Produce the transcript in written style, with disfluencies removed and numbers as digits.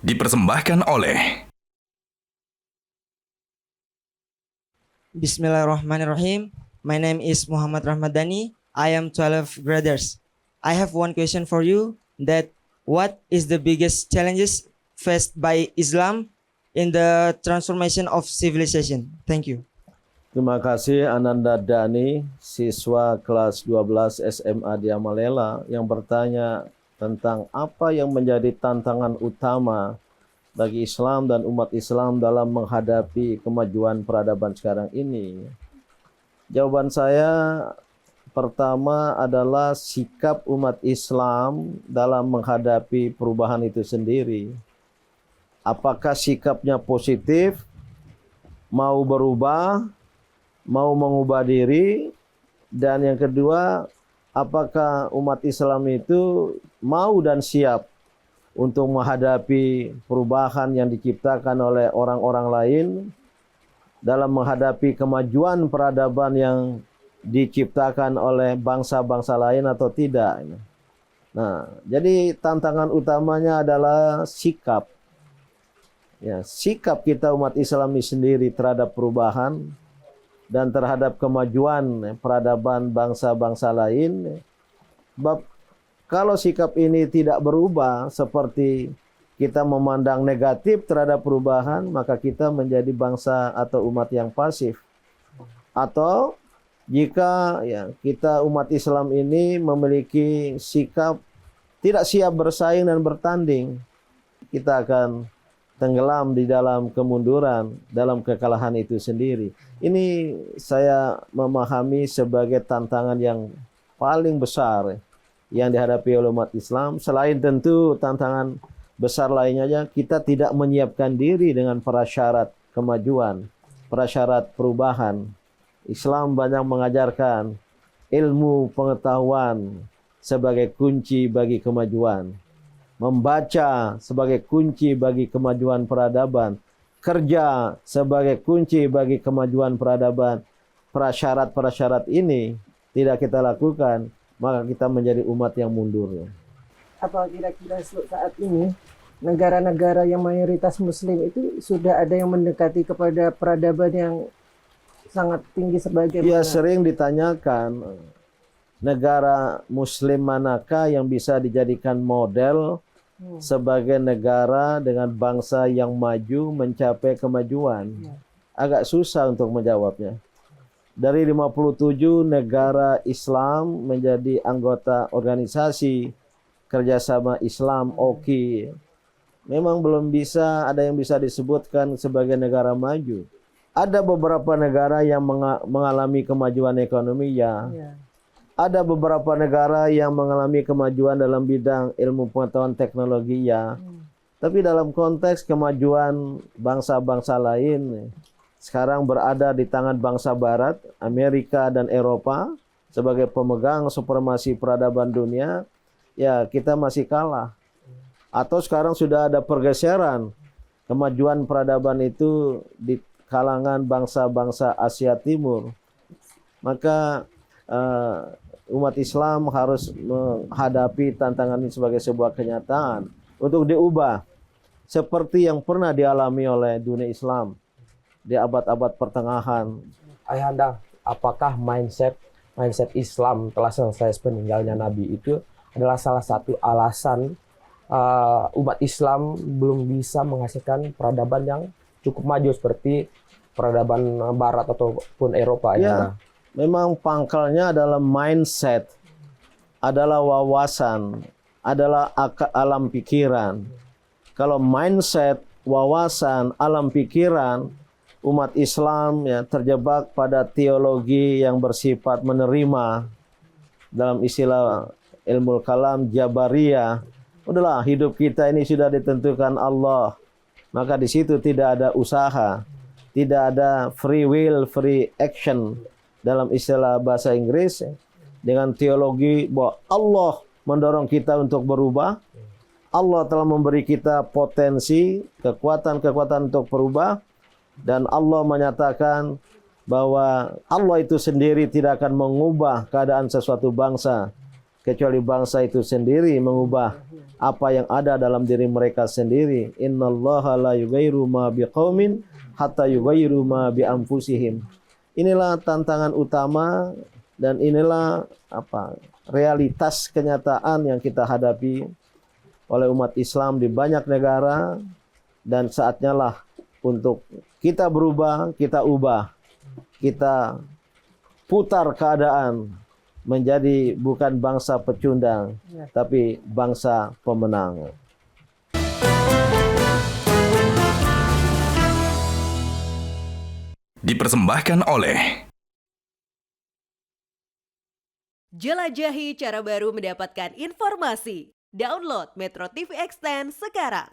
dipersembahkan oleh Bismillahirrahmanirrahim. My name is Muhammad Rahmadani. I am 12 graders. I have one question for you, that what is the biggest challenges faced by Islam in the transformation of civilization? Thank you. Terima kasih Ananda Dhani, siswa kelas 12 SMA di Amalela yang bertanya tentang apa yang menjadi tantangan utama bagi Islam dan umat Islam dalam menghadapi kemajuan peradaban sekarang ini. Jawaban saya pertama adalah sikap umat Islam dalam menghadapi perubahan itu sendiri. Apakah sikapnya positif, mau berubah, mau mengubah diri, dan yang kedua, apakah umat Islam itu mau dan siap untuk menghadapi perubahan yang diciptakan oleh orang-orang lain dalam menghadapi kemajuan peradaban yang diciptakan oleh bangsa-bangsa lain atau tidak. Nah, jadi tantangan utamanya adalah sikap. Ya, sikap kita umat Islam ini sendiri terhadap perubahan dan terhadap kemajuan peradaban bangsa-bangsa lain. Kalau sikap ini tidak berubah, seperti kita memandang negatif terhadap perubahan, maka kita menjadi bangsa atau umat yang pasif. Atau jika kita umat Islam ini memiliki sikap tidak siap bersaing dan bertanding, kita akan tenggelam di dalam kemunduran, dalam kekalahan itu sendiri. Ini saya memahami sebagai tantangan yang paling besar yang dihadapi oleh umat Islam. Selain tentu tantangan besar lainnya, kita tidak menyiapkan diri dengan prasyarat kemajuan, prasyarat perubahan. Islam banyak mengajarkan ilmu pengetahuan sebagai kunci bagi kemajuan, membaca sebagai kunci bagi kemajuan peradaban, kerja sebagai kunci bagi kemajuan peradaban. Prasyarat-prasyarat ini tidak kita lakukan, maka kita menjadi umat yang mundur. Apa kira-kira saat ini negara-negara yang mayoritas Muslim itu sudah ada yang mendekati kepada peradaban yang sangat tinggi sebagai Ya, sering ditanyakan negara Muslim manakah yang bisa dijadikan model sebagai negara dengan bangsa yang maju mencapai kemajuan. Agak susah untuk menjawabnya. Dari 57 negara Islam menjadi anggota organisasi kerjasama Islam OKI, memang belum bisa ada yang bisa disebutkan sebagai negara maju. Ada beberapa negara yang mengalami kemajuan ekonomi, ya. Ada beberapa negara yang mengalami kemajuan dalam bidang ilmu pengetahuan teknologi, ya. Tapi dalam konteks kemajuan bangsa-bangsa lain, sekarang berada di tangan bangsa Barat, Amerika dan Eropa sebagai pemegang supremasi peradaban dunia, ya kita masih kalah. Atau sekarang sudah ada pergeseran kemajuan peradaban itu di kalangan bangsa-bangsa Asia Timur. Maka umat Islam harus menghadapi tantangan ini sebagai sebuah kenyataan untuk diubah seperti yang pernah dialami oleh dunia Islam di abad-abad pertengahan. Ayahanda, apakah mindset Islam telah selesai peninggalnya Nabi itu adalah salah satu alasan umat Islam belum bisa menghasilkan peradaban yang cukup maju seperti peradaban Barat ataupun Eropa? Ya, memang pangkalnya adalah mindset, adalah wawasan, adalah alam pikiran. Kalau mindset, wawasan, alam pikiran, umat Islam terjebak pada teologi yang bersifat menerima, dalam istilah ilmu kalam Jabariyah. Udahlah, hidup kita ini sudah ditentukan Allah. Maka di situ tidak ada usaha, tidak ada free will, free action dalam istilah bahasa Inggris. Dengan teologi bahwa Allah mendorong kita untuk berubah, Allah telah memberi kita potensi, kekuatan-kekuatan untuk berubah, dan Allah menyatakan bahwa Allah itu sendiri tidak akan mengubah keadaan sesuatu bangsa kecuali bangsa itu sendiri mengubah apa yang ada dalam diri mereka sendiri. Innallaha la yughayyiru ma biqaumin hatta yughayyiru ma bi anfusihim. Inilah tantangan utama dan inilah realitas kenyataan yang kita hadapi oleh umat Islam di banyak negara, dan saatnya lah untuk kita berubah, kita ubah, kita putar keadaan menjadi bukan bangsa pecundang, tapi bangsa pemenang. Dipersembahkan oleh Jelajahi cara baru mendapatkan informasi. Download Metro TV Extend sekarang.